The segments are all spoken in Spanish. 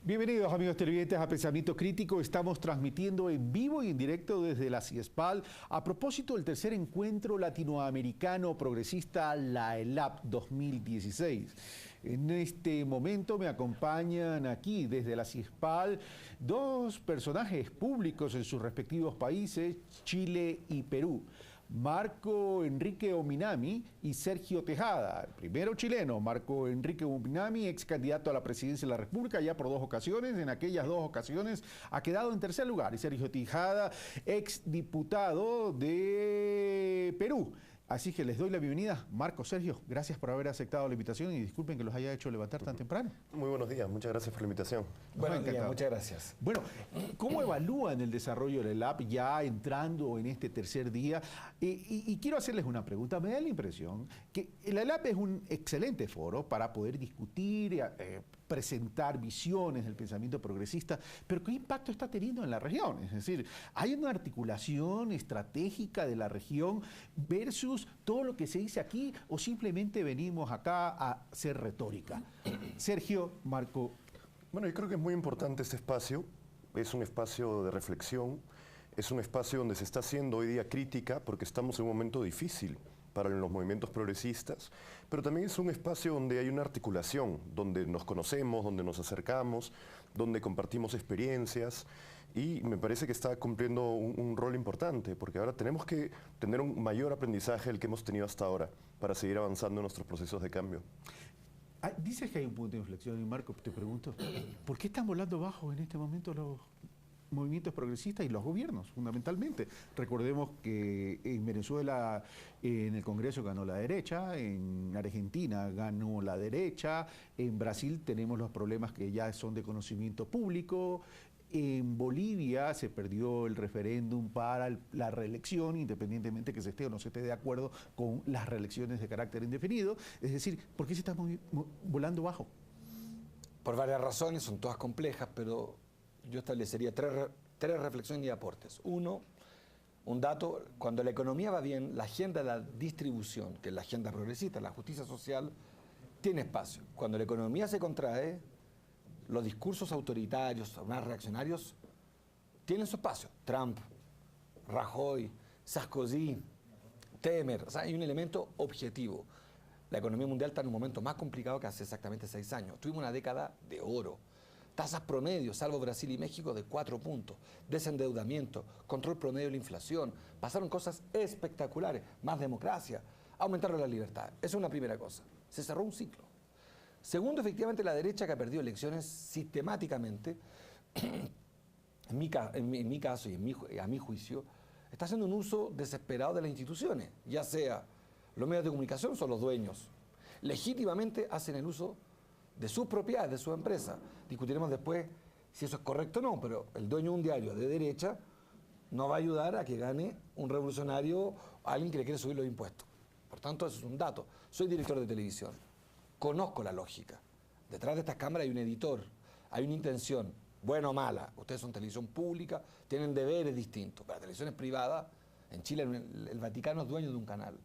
Bienvenidos amigos televidentes a Pensamiento Crítico. Estamos transmitiendo en vivo y en directo desde la CIESPAL a propósito del tercer encuentro latinoamericano progresista, la ELAP 2016. En este momento me acompañan aquí desde la CIESPAL dos personajes públicos en sus respectivos países, Chile y Perú. Marco Enrique Ominami y Sergio Tejada. El primero chileno, Marco Enrique Ominami, ex candidato a la presidencia de la República ya por 2 ocasiones. En aquellas 2 ocasiones ha quedado en tercer lugar. Y Sergio Tejada, ex diputado de Perú. Así que les doy la bienvenida. Marco, Sergio, gracias por haber aceptado la invitación y disculpen que los haya hecho levantar tan temprano. Muy buenos días, muchas gracias por la invitación. Buenos días, muchas gracias. Bueno, ¿cómo evalúan el desarrollo del ELAP ya entrando en este tercer día? Y quiero hacerles una pregunta. Me da la impresión que el ELAP es un excelente foro para poder discutir, presentar visiones del pensamiento progresista, pero ¿qué impacto está teniendo en la región? Es decir, ¿hay una articulación estratégica de la región versus todo lo que se dice aquí o simplemente venimos acá a hacer retórica? Sergio, Marco. Bueno, yo creo que es muy importante este espacio, es un espacio de reflexión, es un espacio donde se está haciendo hoy día crítica porque estamos en un momento difícil para los movimientos progresistas, pero también es un espacio donde hay una articulación, donde nos conocemos, donde nos acercamos, donde compartimos experiencias y me parece que está cumpliendo un rol importante porque ahora tenemos que tener un mayor aprendizaje del que hemos tenido hasta ahora para seguir avanzando en nuestros procesos de cambio. Dices que hay un punto de inflexión y Marco, te pregunto, ¿por qué están volando bajo en este momento los movimientos progresistas y los gobiernos, fundamentalmente? Recordemos que en Venezuela, en el Congreso ganó la derecha, en Argentina ganó la derecha, en Brasil tenemos los problemas que ya son de conocimiento público, en Bolivia se perdió el referéndum para la reelección, independientemente que se esté o no se esté de acuerdo con las reelecciones de carácter indefinido. Es decir, ¿por qué se está volando bajo? Por varias razones, son todas complejas, pero yo establecería tres reflexiones y aportes. Uno, un dato: cuando la economía va bien, la agenda de la distribución, que es la agenda progresista, la justicia social, tiene espacio. Cuando la economía se contrae, los discursos autoritarios, más reaccionarios, tienen su espacio. Trump, Rajoy, Sarkozy, Temer. O sea, hay un elemento objetivo. La economía mundial está en un momento más complicado que hace exactamente 6 años. Tuvimos una década de oro. Tasas promedio, salvo Brasil y México, de 4 puntos. Desendeudamiento, control promedio de la inflación. Pasaron cosas espectaculares. Más democracia. Aumentaron la libertad. Esa es una primera cosa. Se cerró un ciclo. Segundo, efectivamente, la derecha, que ha perdido elecciones sistemáticamente, en mi caso y a mi juicio, está haciendo un uso desesperado de las instituciones. Ya sea los medios de comunicación, son los dueños. Legítimamente hacen el uso de sus propiedades, de su empresa. Discutiremos después si eso es correcto o no, pero el dueño de un diario de derecha no va a ayudar a que gane un revolucionario o alguien que le quiere subir los impuestos. Por tanto, eso es un dato. Soy director de televisión. Conozco la lógica. Detrás de estas cámaras hay un editor, hay una intención, buena o mala. Ustedes son televisión pública, tienen deberes distintos. Para televisiones privadas, en Chile el Vaticano es dueño de un canal.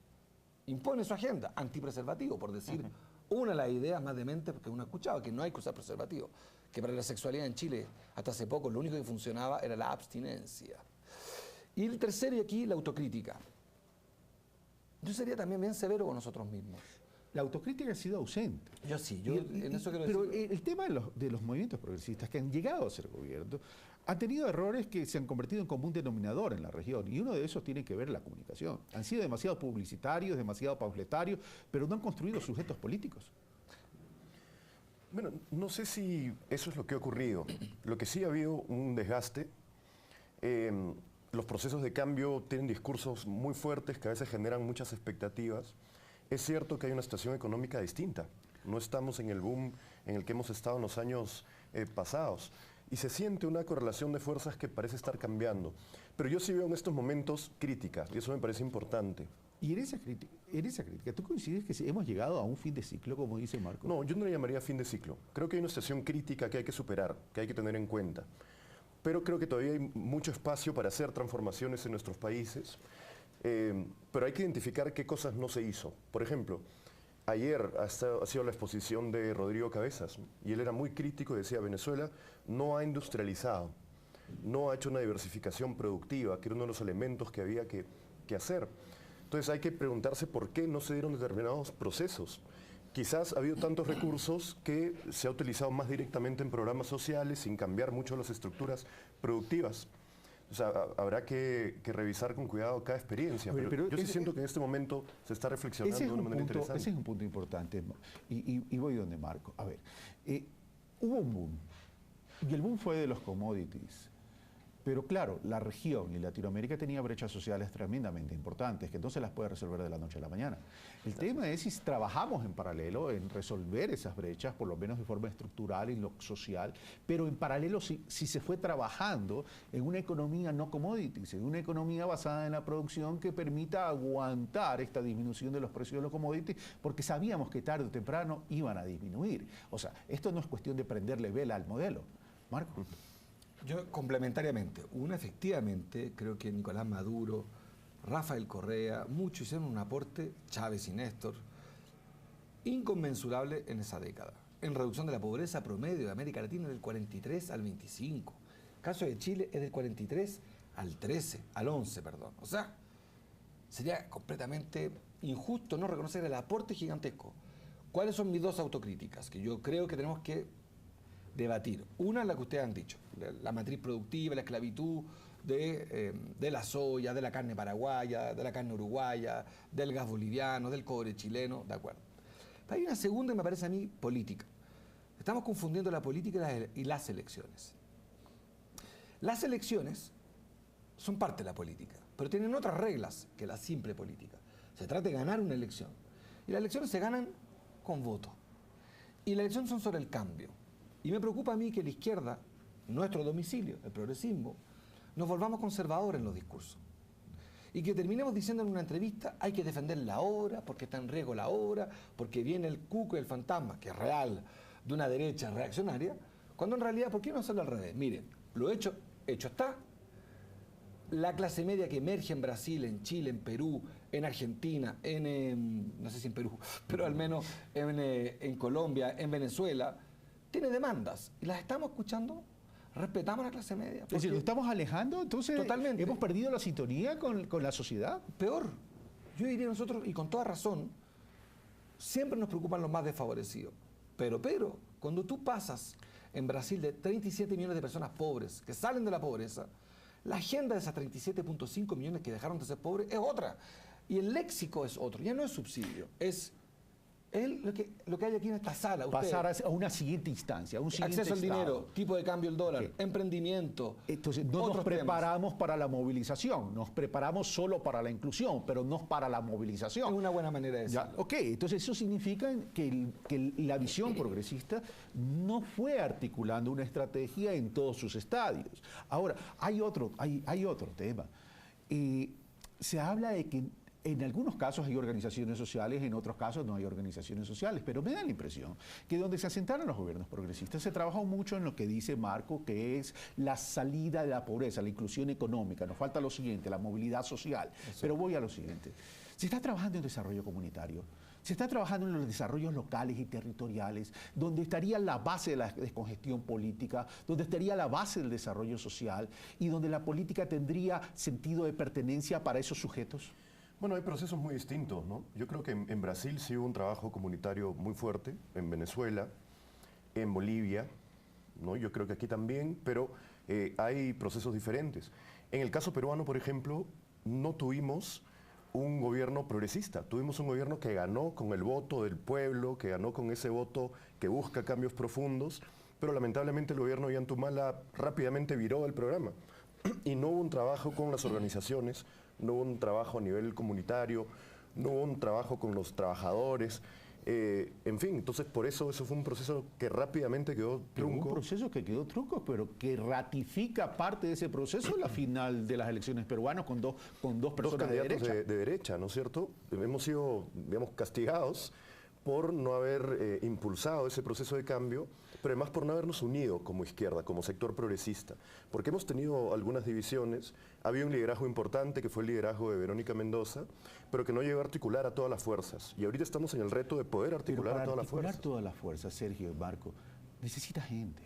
Impone su agenda, antipreservativo, por decir una de las ideas más dementes que uno ha escuchado, que no hay que usar preservativo. Que para la sexualidad en Chile, hasta hace poco, lo único que funcionaba era la abstinencia. Y el tercero, y aquí, la autocrítica. Yo sería también bien severo con nosotros mismos. La autocrítica ha sido ausente. Yo sí, en eso quiero pero decir. el tema de los movimientos progresistas que han llegado a ser gobierno han tenido errores que se han convertido en común denominador en la región, y uno de esos tiene que ver la comunicación. Han sido demasiado publicitarios, demasiado panfletarios, pero no han construido sujetos políticos. Bueno, no sé si eso es lo que ha ocurrido. Lo que sí ha habido un desgaste. Los procesos de cambio tienen discursos muy fuertes que a veces generan muchas expectativas. Es cierto que hay una situación económica distinta. No estamos en el boom en el que hemos estado en los años pasados. Y se siente una correlación de fuerzas que parece estar cambiando. Pero yo sí veo en estos momentos crítica, y eso me parece importante. Y en esa crítica, ¿tú coincides que hemos llegado a un fin de ciclo, como dice Marco? No, yo no le llamaría fin de ciclo. Creo que hay una situación crítica que hay que superar, que hay que tener en cuenta. Pero creo que todavía hay mucho espacio para hacer transformaciones en nuestros países. Pero hay que identificar qué cosas no se hizo. Por ejemplo, Ayer ha sido la exposición de Rodrigo Cabezas, ¿no? Y él era muy crítico y decía, Venezuela no ha industrializado, no ha hecho una diversificación productiva, que era uno de los elementos que había que hacer. Entonces hay que preguntarse por qué no se dieron determinados procesos. Quizás ha habido tantos recursos que se ha utilizado más directamente en programas sociales sin cambiar mucho las estructuras productivas. O sea, habrá que revisar con cuidado cada experiencia. Pero yo sí siento que en este momento se está reflexionando de una manera interesante. Ese es un punto importante. Y voy donde Marco. A ver, hubo un boom. Y el boom fue de los commodities. Pero claro, la región y Latinoamérica tenía brechas sociales tremendamente importantes, que entonces las puede resolver de la noche a la mañana. El tema es si trabajamos en paralelo en resolver esas brechas, por lo menos de forma estructural y lo social, pero en paralelo si se fue trabajando en una economía no commodities, en una economía basada en la producción que permita aguantar esta disminución de los precios de los commodities, porque sabíamos que tarde o temprano iban a disminuir. O sea, esto no es cuestión de prenderle vela al modelo. Marco. Yo, complementariamente, efectivamente, creo que Nicolás Maduro, Rafael Correa, muchos hicieron un aporte, Chávez y Néstor, inconmensurable en esa década, en reducción de la pobreza promedio de América Latina del 43 al 25. El caso de Chile es del 43 al 13, al 11, perdón. O sea, sería completamente injusto no reconocer el aporte gigantesco. ¿Cuáles son mis dos autocríticas? Que yo creo que tenemos que debatir. Una es la que ustedes han dicho, la matriz productiva, la esclavitud de la soya, de la carne paraguaya, de la carne uruguaya, del gas boliviano, del cobre chileno, de acuerdo. Pero hay una segunda que me parece a mí política. Estamos confundiendo la política y las elecciones. Las elecciones son parte de la política, pero tienen otras reglas que la simple política. Se trata de ganar una elección. Y las elecciones se ganan con voto. Y las elecciones son sobre el cambio. Y me preocupa a mí que la izquierda, nuestro domicilio, el progresismo, nos volvamos conservadores en los discursos. Y que terminemos diciendo en una entrevista, hay que defender la obra, porque está en riesgo la obra, porque viene el cuco y el fantasma, que es real, de una derecha reaccionaria, cuando en realidad, ¿por qué no hacerlo al revés? Miren, lo hecho está. La clase media que emerge en Brasil, en Chile, en Perú, en Argentina, no sé si en Perú, pero al menos en Colombia, en Venezuela, tiene demandas y las estamos escuchando, respetamos a la clase media. Es decir, ¿lo estamos alejando? Entonces, totalmente. ¿hemos perdido la sintonía con la sociedad? Peor, yo diría nosotros, y con toda razón, siempre nos preocupan los más desfavorecidos. Pero, cuando tú pasas en Brasil de 37 millones de personas pobres que salen de la pobreza, la agenda de esas 37.5 millones que dejaron de ser pobres es otra. Y el léxico es otro, ya no es subsidio, es lo que hay aquí en esta sala. Pasar a una siguiente instancia, a un siguiente acceso al estado. dinero, tipo de cambio del dólar, Okay. Emprendimiento. Entonces, no nos preparamos para la movilización, nos preparamos solo para la inclusión, pero no para la movilización. Es una buena manera de decirlo. Ok, entonces eso significa que la visión progresista no fue articulando una estrategia en todos sus estadios. Ahora, hay otro tema. Se habla de que en algunos casos hay organizaciones sociales, en otros casos no hay organizaciones sociales, pero me da la impresión que donde se asentaron los gobiernos progresistas se trabajó mucho en lo que dice Marco, que es la salida de la pobreza, la inclusión económica. Nos falta lo siguiente, la movilidad social. Eso. Pero voy a lo siguiente. Se está trabajando en desarrollo comunitario. Se está trabajando en los desarrollos locales y territoriales, donde estaría la base de la descongestión política, donde estaría la base del desarrollo social y donde la política tendría sentido de pertenencia para esos sujetos. Bueno, hay procesos muy distintos, ¿no? Yo creo que en Brasil sí hubo un trabajo comunitario muy fuerte, en Venezuela, en Bolivia, ¿no? Yo creo que aquí también, pero hay procesos diferentes. En el caso peruano, por ejemplo, no tuvimos un gobierno progresista, tuvimos un gobierno que ganó con el voto del pueblo, que ganó con ese voto que busca cambios profundos, pero lamentablemente el gobierno de Ollantumala rápidamente viró el programa y no hubo un trabajo con las organizaciones, no hubo un trabajo a nivel comunitario, no hubo un trabajo con los trabajadores, en fin, entonces por eso fue un proceso que rápidamente quedó trunco. Un proceso que quedó trunco, pero que ratifica parte de ese proceso la final de las elecciones peruanas con dos personas candidatos de derecha. De derecha, ¿no es cierto? Hemos sido, digamos, castigados por no haber impulsado ese proceso de cambio, pero además por no habernos unido como izquierda, como sector progresista, porque hemos tenido algunas divisiones. Había un liderazgo importante que fue el liderazgo de Verónica Mendoza, pero que no llegó a articular a todas las fuerzas. Y ahorita estamos en el reto de poder articular a todas las fuerzas. Para articular todas las fuerzas, Sergio y Marco, necesitas gente.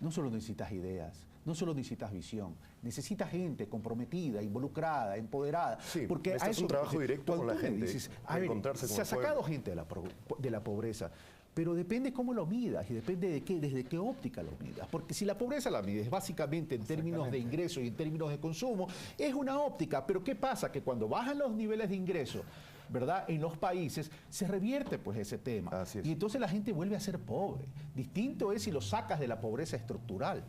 No solo necesitas ideas, no solo necesitas visión, necesitas gente comprometida, involucrada, empoderada. Sí, porque este es un trabajo directo con la gente, dices, a ver, se ha sacado gente de la pobreza, pero depende cómo lo midas y depende de desde qué óptica lo midas. Porque si la pobreza la mides básicamente en términos de ingreso y en términos de consumo, es una óptica. Pero ¿qué pasa? Que cuando bajan los niveles de ingreso, ¿verdad? En los países se revierte pues ese tema. Así es. Y entonces la gente vuelve a ser pobre. Distinto es si lo sacas de la pobreza estructural.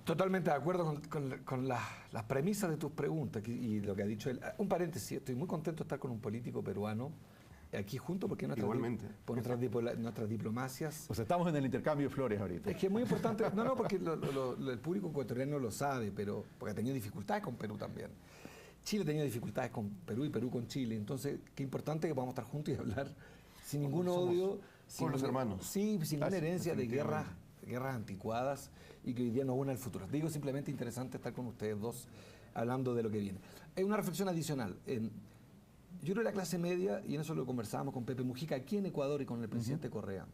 Totalmente de acuerdo con las premisas de tus preguntas y lo que ha dicho él. Un paréntesis, estoy muy contento de estar con un político peruano aquí junto porque por nuestras diplomacias. O sea, estamos en el intercambio de flores ahorita. Es que es muy importante, no, porque el público ecuatoriano lo sabe, pero porque ha tenido dificultades con Perú también. Chile ha tenido dificultades con Perú y Perú con Chile, entonces qué importante que podamos estar juntos y hablar sin ningún odio. Con los hermanos. Sí, sin ninguna herencia de guerras anticuadas y que hoy día nos une al futuro. Digo, simplemente interesante estar con ustedes dos hablando de lo que viene. Hay una reflexión adicional. Yo creo que la clase media, y en eso lo conversábamos con Pepe Mujica, aquí en Ecuador y con el presidente Correa,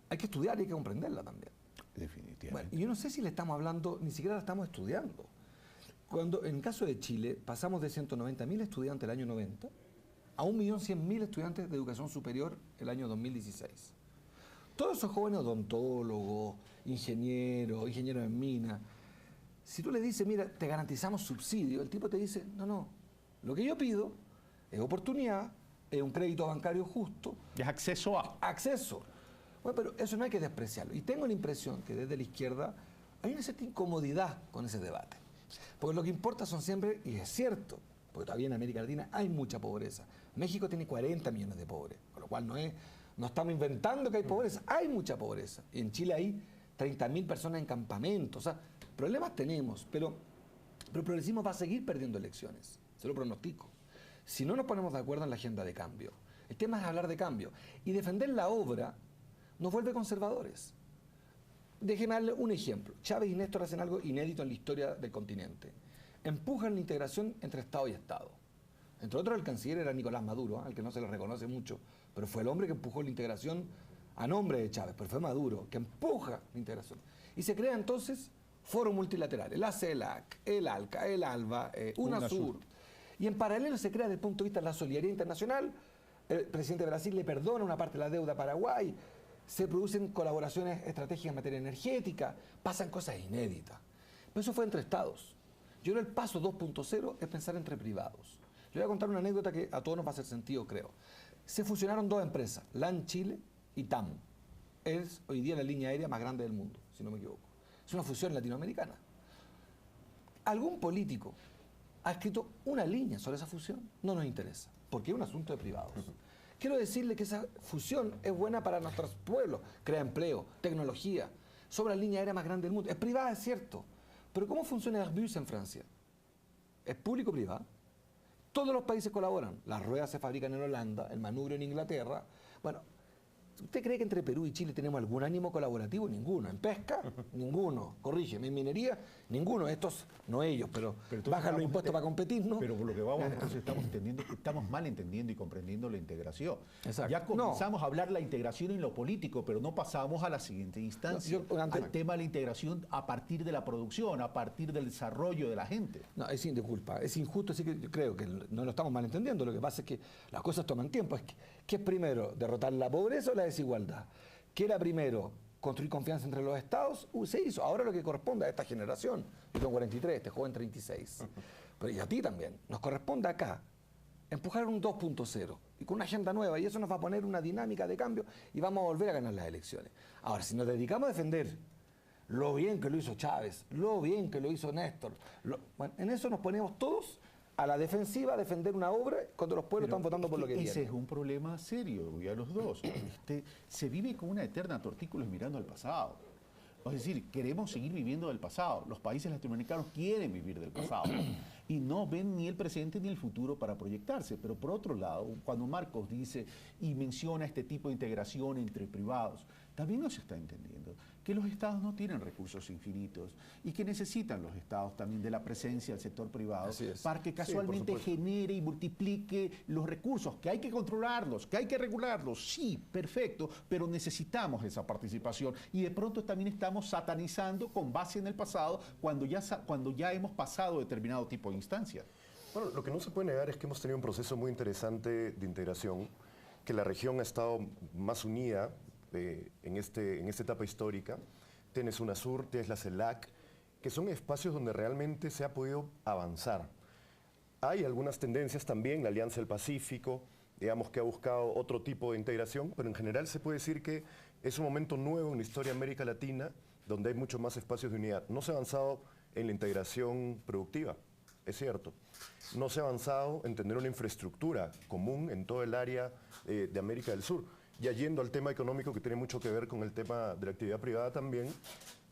hay que estudiar y hay que comprenderla también. Definitivamente. Bueno, y yo no sé si le estamos hablando, ni siquiera la estamos estudiando. Cuando, en el caso de Chile, pasamos de 190.000 estudiantes el año 90 a 1.100.000 estudiantes de educación superior el año 2016. Todos esos jóvenes odontólogos, ingenieros en mina, si tú le dices, mira, te garantizamos subsidio, el tipo te dice, no, lo que yo pido es oportunidad, es un crédito bancario justo. Es acceso a. Acceso. Bueno, pero eso no hay que despreciarlo. Y tengo la impresión que desde la izquierda hay una cierta incomodidad con ese debate. Porque lo que importa son siempre, y es cierto, porque todavía en América Latina hay mucha pobreza. México tiene 40 millones de pobres, con lo cual no estamos inventando que hay pobreza, hay mucha pobreza. Y en Chile hay 30.000 personas en campamentos. O sea, problemas tenemos, pero el progresismo va a seguir perdiendo elecciones, se lo pronostico. Si no nos ponemos de acuerdo en la agenda de cambio, el tema es hablar de cambio. Y defender la obra nos vuelve conservadores. Déjeme darle un ejemplo. Chávez y Néstor hacen algo inédito en la historia del continente. Empujan la integración entre Estado y Estado. Entre otros, el canciller era Nicolás Maduro, al que no se le reconoce mucho, pero fue el hombre que empujó la integración a nombre de Chávez, pero fue Maduro, que empuja la integración. Y se crea entonces foro multilateral, la CELAC, el ALCA, el ALBA, UNASUR. Y en paralelo se crea desde el punto de vista de la solidaridad internacional. El presidente de Brasil le perdona una parte de la deuda a Paraguay, se producen colaboraciones estratégicas en materia energética, pasan cosas inéditas. Pero eso fue entre estados. Yo creo que el paso 2.0 es pensar entre privados. Yo voy a contar una anécdota que a todos nos va a hacer sentido, creo. Se fusionaron dos empresas, LAN Chile y TAM. Es hoy día la línea aérea más grande del mundo, si no me equivoco. Es una fusión latinoamericana. ¿Algún político ha escrito una línea sobre esa fusión? No nos interesa, porque es un asunto de privados. Quiero decirle que esa fusión es buena para nuestros pueblos, crea empleo, tecnología, sobre la línea aérea más grande del mundo. Es privada, es cierto, pero ¿cómo funciona Airbus en Francia? ¿Es público-privada? Todos los países colaboran. Las ruedas se fabrican en Holanda, el manubrio en Inglaterra. Bueno, ¿usted cree que entre Perú y Chile tenemos algún ánimo colaborativo? Ninguno. ¿En pesca? Ninguno. Corrígeme. ¿En minería? Ninguno. Estos, no ellos, pero bajan los impuestos para competir, ¿no? Pero por lo que vamos, entonces estamos mal entendiendo y comprendiendo la integración. Exacto. Ya comenzamos a hablar la integración en lo político, pero no pasamos a la siguiente instancia, al tema de la integración a partir de la producción, a partir del desarrollo de la gente. No, disculpa, es injusto, así que yo creo que no lo estamos mal entendiendo. Lo que pasa es que las cosas toman tiempo. ¿Qué es primero? ¿Derrotar la pobreza o la desigualdad? ¿Qué era primero? ¿Construir confianza entre los estados? Se hizo. Ahora lo que corresponde a esta generación, yo tengo 43, este joven 36, pero y a ti también, nos corresponde acá empujar un 2.0 y con una agenda nueva, y eso nos va a poner una dinámica de cambio y vamos a volver a ganar las elecciones. Ahora, si nos dedicamos a defender lo bien que lo hizo Chávez, lo bien que lo hizo Néstor, bueno, en eso nos ponemos todos a la defensiva a defender una obra cuando los pueblos están votando por lo que quieren. Ese es un problema serio, ya los dos. Se vive con una eterna tortícolis mirando al pasado. Es decir, queremos seguir viviendo del pasado. Los países latinoamericanos quieren vivir del pasado. y no ven ni el presente ni el futuro para proyectarse. Pero por otro lado, cuando Marcos dice y menciona este tipo de integración entre privados, también nos está entendiendo que los estados no tienen recursos infinitos y que necesitan los estados también de la presencia del sector privado para que casualmente genere y multiplique los recursos, que hay que controlarlos, que hay que regularlos, sí, perfecto, pero necesitamos esa participación y de pronto también estamos satanizando con base en el pasado cuando ya hemos pasado determinado tipo de instancia. Bueno, lo que no se puede negar es que hemos tenido un proceso muy interesante de integración, que la región ha estado más unida en esta etapa histórica. Tienes UNASUR, tienes la CELAC, que son espacios donde realmente se ha podido avanzar. Hay algunas tendencias también, la Alianza del Pacífico, digamos que ha buscado otro tipo de integración, pero en general se puede decir que es un momento nuevo en la historia de América Latina, donde hay mucho más espacios de unidad. No se ha avanzado en la integración productiva, es cierto. No se ha avanzado en tener una infraestructura común en todo el área de América del Sur. Ya yendo al tema económico, que tiene mucho que ver con el tema de la actividad privada también,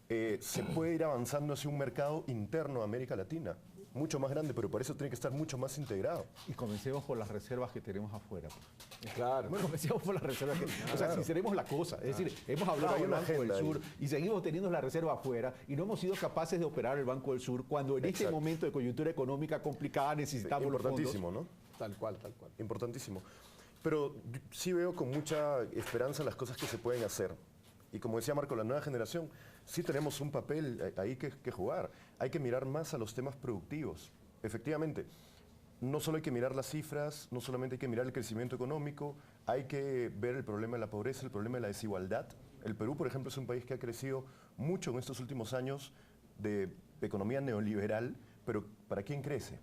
se puede ir avanzando hacia un mercado interno de América Latina, mucho más grande, pero por eso tiene que estar mucho más integrado. Y comencemos por las reservas que tenemos afuera. Claro. Bueno, comencemos por las reservas que... O sea, sinceremos la cosa. Es decir, hemos hablado del Banco del Sur y seguimos teniendo la reserva afuera y no hemos sido capaces de operar el Banco del Sur cuando en este momento de coyuntura económica complicada necesitamos los fondos. Importantísimo, ¿no? Tal cual, tal cual. Importantísimo. Pero sí veo con mucha esperanza las cosas que se pueden hacer. Y como decía Marco, la nueva generación, sí tenemos un papel ahí que jugar. Hay que mirar más a los temas productivos. Efectivamente, no solo hay que mirar las cifras, no solamente hay que mirar el crecimiento económico, hay que ver el problema de la pobreza, el problema de la desigualdad. El Perú, por ejemplo, es un país que ha crecido mucho en estos últimos años de economía neoliberal, pero ¿para quién crece?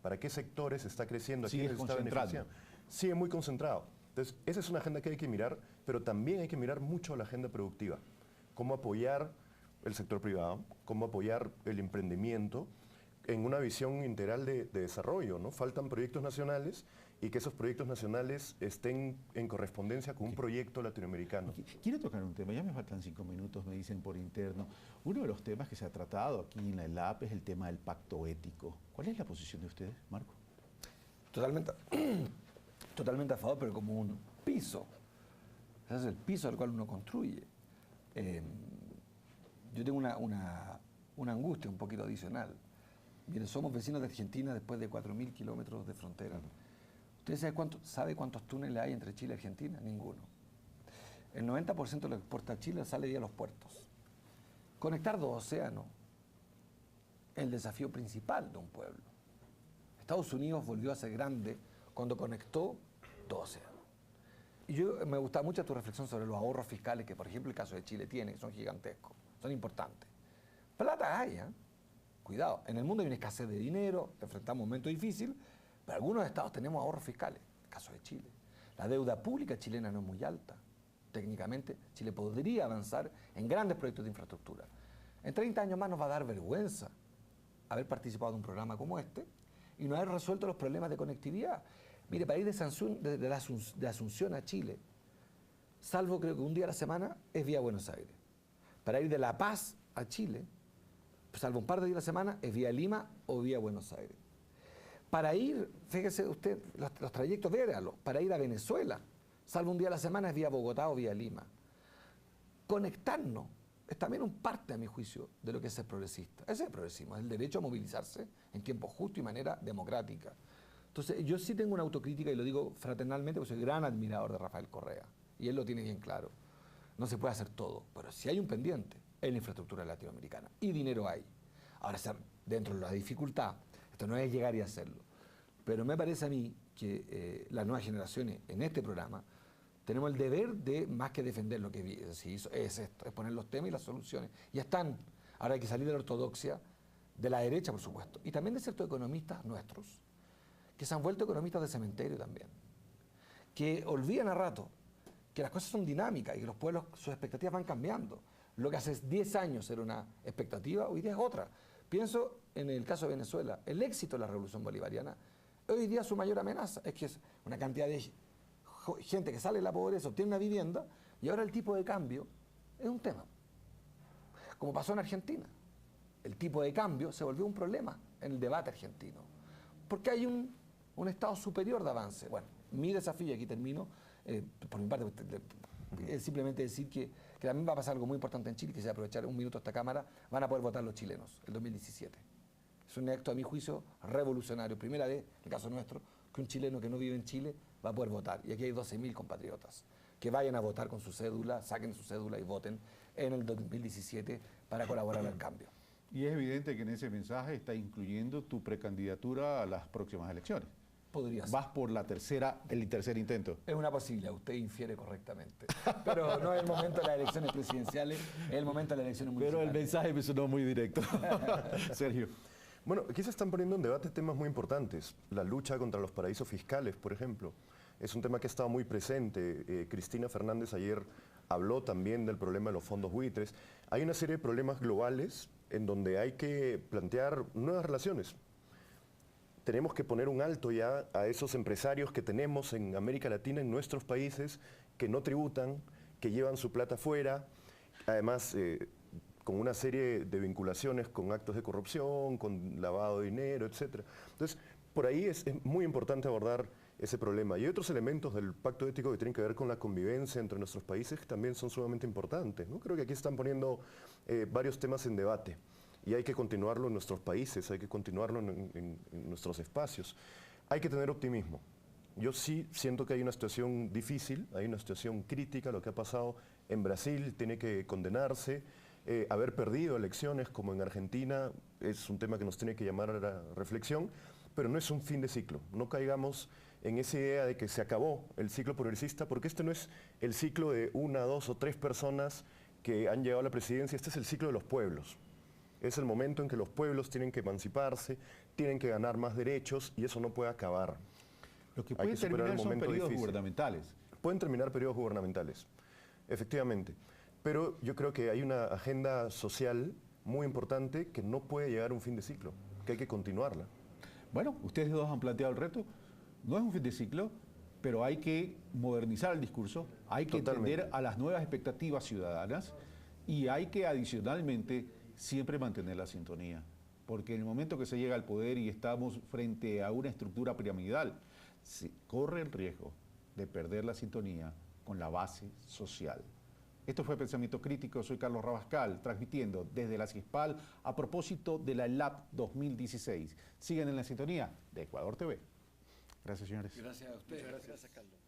¿Para qué sectores está creciendo? ¿A quiénes está beneficiando? Sigue muy concentrado. Entonces, esa es una agenda que hay que mirar, pero también hay que mirar mucho la agenda productiva. Cómo apoyar el sector privado, cómo apoyar el emprendimiento en una visión integral de desarrollo, ¿no? Faltan proyectos nacionales y que esos proyectos nacionales estén en correspondencia con un proyecto latinoamericano. Quiero tocar un tema, ya me faltan 5 minutos, me dicen por interno. Uno de los temas que se ha tratado aquí en la ELAP es el tema del pacto ético. ¿Cuál es la posición de ustedes, Marco? Totalmente a favor, pero como un piso. Ese es el piso al cual uno construye. Yo tengo una angustia un poquito adicional. Miren, somos vecinos de Argentina después de 4.000 kilómetros de frontera. ¿Ustedes saben cuántos túneles hay entre Chile y Argentina? Ninguno. El 90% de lo que exporta Chile sale vía los puertos. Conectar dos océanos es el desafío principal de un pueblo. Estados Unidos volvió a ser grande cuando conectó dos océanos. Y me gusta mucho tu reflexión sobre los ahorros fiscales que, por ejemplo, el caso de Chile tiene, que son gigantescos, son importantes. Plata hay, ¿eh? Cuidado, en el mundo hay una escasez de dinero, enfrentamos un momento difícil, pero algunos estados tenemos ahorros fiscales, el caso de Chile. La deuda pública chilena no es muy alta. Técnicamente, Chile podría avanzar en grandes proyectos de infraestructura. En 30 años más nos va a dar vergüenza haber participado de un programa como este y no haber resuelto los problemas de conectividad. Mire, para ir de Asunción a Chile, salvo creo que un día a la semana, es vía Buenos Aires. Para ir de La Paz a Chile, salvo un par de días a la semana, es vía Lima o vía Buenos Aires. Para ir, fíjese usted, los trayectos, véalo, para ir a Venezuela, salvo un día a la semana, es vía Bogotá o vía Lima. Conectarnos es también un parte, a mi juicio, de lo que es ser progresista. Ese es el progresismo, es el derecho a movilizarse en tiempo justo y manera democrática. Entonces, yo sí tengo una autocrítica y lo digo fraternalmente porque soy gran admirador de Rafael Correa y él lo tiene bien claro. No se puede hacer todo, pero si hay un pendiente en la infraestructura latinoamericana y dinero hay. Ahora, dentro de la dificultad, esto no es llegar y hacerlo, pero me parece a mí que las nuevas generaciones en este programa tenemos el deber de, más que defender lo que se hizo, es esto, es poner los temas y las soluciones. Y están. Ahora hay que salir de la ortodoxia, de la derecha, por supuesto, y también de ciertos economistas nuestros, que se han vuelto economistas de cementerio también, que olvidan a rato que las cosas son dinámicas y que los pueblos, sus expectativas van cambiando. Lo que hace 10 años era una expectativa, hoy día es otra. Pienso en el caso de Venezuela, el éxito de la revolución bolivariana, hoy día su mayor amenaza es que es una cantidad de gente que sale de la pobreza, obtiene una vivienda, y ahora el tipo de cambio es un tema, como pasó en Argentina. el tipo de cambio se volvió un problema en el debate argentino. Porque hay un estado superior de avance. Bueno, mi desafío, y aquí termino, por mi parte, es simplemente decir que también va a pasar algo muy importante en Chile, que se va a aprovechar un minuto esta Cámara, van a poder votar los chilenos el 2017. Es un acto, a mi juicio, revolucionario. Primera vez, en el caso nuestro, que un chileno que no vive en Chile va a poder votar. Y aquí hay 12.000 compatriotas que vayan a votar con su cédula, saquen su cédula y voten en el 2017 para colaborar al cambio. Y es evidente que en ese mensaje está incluyendo tu precandidatura a las próximas elecciones. Podría ser. Vas por el tercer intento. Es una posibilidad, usted infiere correctamente. Pero no es el momento de las elecciones presidenciales, es el momento de las elecciones municipales. Pero el mensaje me sonó muy directo. Sergio. Bueno, aquí se están poniendo en debate temas muy importantes. La lucha contra los paraísos fiscales, por ejemplo, es un tema que ha estado muy presente. Cristina Fernández ayer habló también del problema de los fondos buitres. Hay una serie de problemas globales en donde hay que plantear nuevas relaciones. Tenemos que poner un alto ya a esos empresarios que tenemos en América Latina, en nuestros países, que no tributan, que llevan su plata afuera, además con una serie de vinculaciones con actos de corrupción, con lavado de dinero, etc. Entonces, por ahí es muy importante abordar ese problema. Y hay otros elementos del pacto ético que tienen que ver con la convivencia entre nuestros países que también son sumamente importantes, ¿no? Creo que aquí están poniendo varios temas en debate. Y hay que continuarlo en nuestros países, hay que continuarlo en nuestros espacios. Hay que tener optimismo. Yo sí siento que hay una situación difícil, hay una situación crítica, lo que ha pasado en Brasil tiene que condenarse. Haber perdido elecciones como en Argentina es un tema que nos tiene que llamar a la reflexión, pero no es un fin de ciclo. No caigamos en esa idea de que se acabó el ciclo progresista, porque este no es el ciclo de una, dos o tres personas que han llegado a la presidencia, este es el ciclo de los pueblos. Es el momento en que los pueblos tienen que emanciparse, tienen que ganar más derechos y eso no puede acabar. Lo que puede terminar son periodos gubernamentales. Pueden terminar periodos gubernamentales, efectivamente. Pero yo creo que hay una agenda social muy importante que no puede llegar a un fin de ciclo, que hay que continuarla. Bueno, ustedes dos han planteado el reto. No es un fin de ciclo, pero hay que modernizar el discurso, hay que entender a las nuevas expectativas ciudadanas y hay que adicionalmente siempre mantener la sintonía. Porque en el momento que se llega al poder y estamos frente a una estructura piramidal, se corre el riesgo de perder la sintonía con la base social. Esto fue Pensamiento Crítico, soy Carlos Rabascal, transmitiendo desde la CIESPAL a propósito de la ELAP 2016. Sigan en la sintonía de Ecuador TV. Gracias, señores. Gracias a ustedes. Gracias, Carlos.